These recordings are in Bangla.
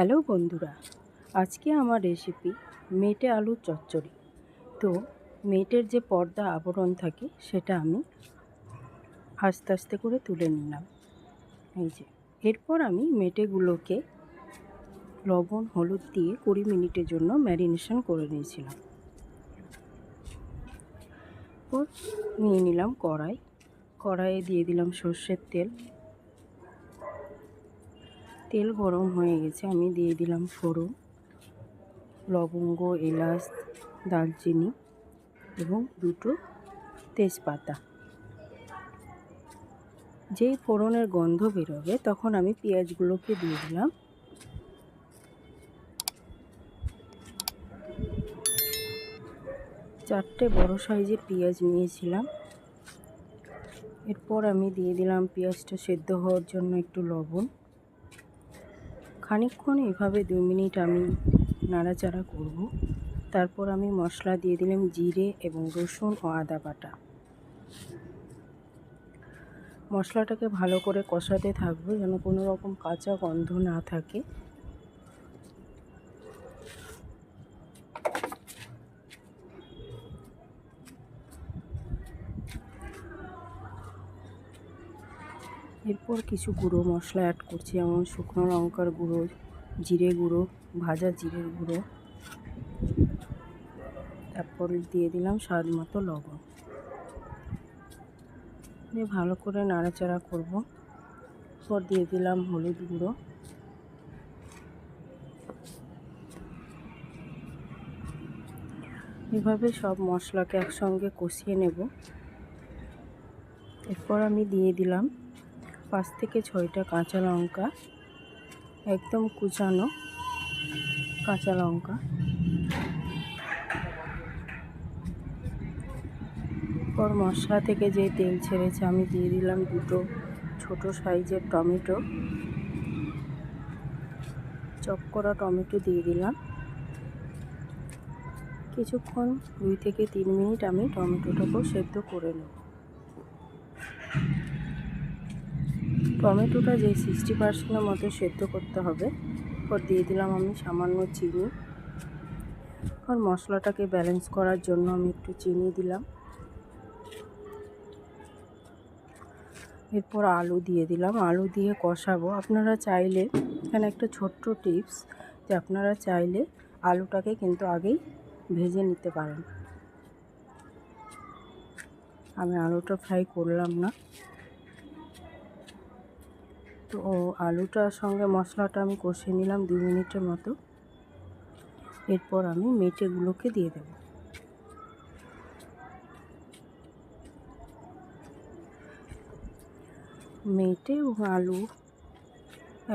হ্যালো বন্ধুরা, আজকে আমার রেসিপি মেটে আলুর চচ্চড়ি। তো মেটের যে পর্দা আবরণ থাকে সেটা আমি আস্তে আস্তে করে তুলে নিলাম। এই যে এরপর আমি মেটেগুলোকে লবণ হলুদ দিয়ে 20 মিনিটের জন্য ম্যারিনেশন করে নিয়েছিলাম। এরপর নিয়ে নিলাম কড়াইয়ে দিয়ে দিলাম সর্ষের তেল। তেল গরম হয়ে গেছে, আমি দিয়ে দিলাম ফোড়ন, লবঙ্গ, এলাচ, দারচিনি এবং 2টো তেজপাতা। যেই ফোড়নের গন্ধ বেরোবে তখন আমি পেঁয়াজগুলোকে দিয়ে দিলাম। চারটে বড় সাইজের পেঁয়াজ নিয়েছিলাম। এরপর আমি দিয়ে দিলাম পেঁয়াজটা সেদ্ধ হওয়ার জন্য একটু লবণ। খানিকক্ষণ এভাবে 2 মিনিট আমি নাড়াচাড়া করব। তারপর আমি মশলা দিয়ে দিলাম জিরে এবং রসুন ও আদা বাটা। মশলাটাকে ভালো করে কষাতে থাকবো যেন কোনো রকম কাঁচা গন্ধ না থাকে। এরপর কিছু গুঁড়ো মশলা অ্যাড করছি, যেমন শুকনো লঙ্কার গুঁড়ো, জিরে গুঁড়ো, ভাজা জিরের গুঁড়ো। তারপর দিয়ে দিলাম স্বাদ মতো লবণ। দিয়ে ভালো করে নাড়াচাড়া করব। এরপর দিয়ে দিলাম হলুদ গুঁড়ো। এভাবে সব মশলাকে একসঙ্গে কষিয়ে নেব। এরপর আমি দিয়ে দিলাম 5 থেকে 6টা কাঁচা লঙ্কা, একদম কুচানো কাঁচা লঙ্কা। এরপর মশলা থেকে যে তেল ছেড়েছে আমি দিয়ে দিলাম 2টো ছোট সাইজের টমেটো, চপ করা টমেটো দিয়ে দিলাম। কিছুক্ষণ 2 থেকে 3 মিনিট আমি টমেটোটাকেও সেদ্ধ করে নেব। টমেটোটা যে 60% মতো সেদ্ধ করতে হবে। এরপর দিয়ে দিলাম আমি সামান্য চিনি। আর মশলাটাকে ব্যালেন্স করার জন্য আমি একটু চিনি দিলাম। এরপর আলু দিয়ে দিলাম, আলু দিয়ে কষাবো। আপনারা চাইলে, এখানে একটা ছোট্ট টিপস, যে আপনারা চাইলে আলুটাকে কিন্তু আগেই ভেজে নিতে পারেন। আমি আলুটা ফ্রাই করলাম না। তো আলুটার সঙ্গে মশলাটা আমি কষিয়ে নিলাম 2 মিনিটের মতো। এরপর আমি মেটেগুলোকে দিয়ে দেব। মেটে ও আলু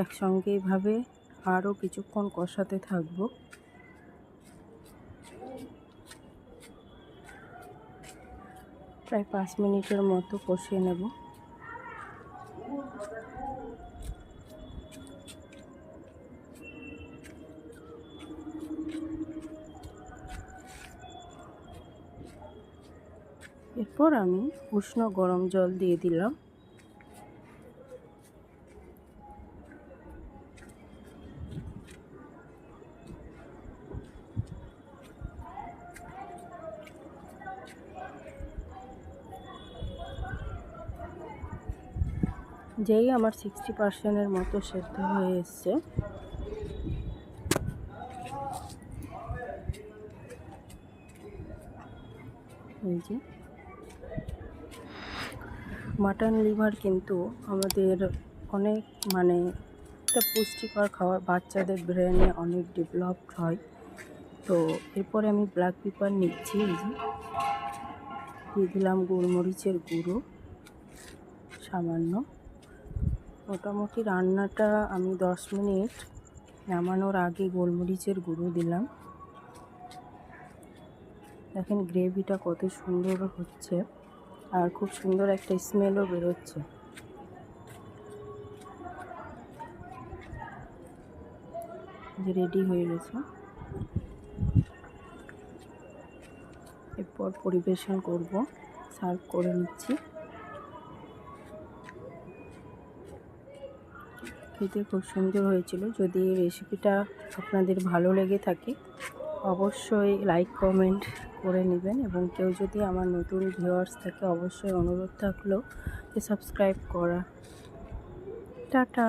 একসঙ্গে এভাবে আরও কিছুক্ষণ কষাতে থাকবো। প্রায় 5 মিনিটের মতো কষিয়ে নেব। এরপর আমি উষ্ণ গরম জল দিয়ে দিলাম। যেই আমার 60%-এর মতো সেদ্ধ হয়ে এসছে, এই যে মাটন লিভার কিন্তু আমাদের অনেক একটা পুষ্টিকর খাবার, বাচ্চাদের ব্রেনে অনেক ডেভেলপড হয়। তো এরপরে আমি ব্ল্যাক পেপার নিচ্ছি। এই যে দিয়ে দিলাম গোলমরিচের গুঁড়ো সামান্য। মোটামুটি রান্নাটা আমি 10 মিনিট নামানোর আগে গোলমরিচের গুঁড়ো দিলাম। দেখেন গ্রেভিটা কত সুন্দর হচ্ছে, আর খুব সুন্দর একটা স্মেলও বেরোচ্ছে। যে রেডি হয়ে গেছে। এরপর পরিবেশন করব, সার্ভ করে নিচ্ছি। খেতে খুব সুন্দর হয়েছিল। যদি এই রেসিপিটা আপনাদের ভালো লেগে থাকে অবশ্যই লাইক কমেন্ট করে নেবেন, এবং কেউ যদি আমার নতুন ভিউয়ার্স থাকে অবশ্যই অনুরোধ থাকলো যে সাবস্ক্রাইব করা। টাটা।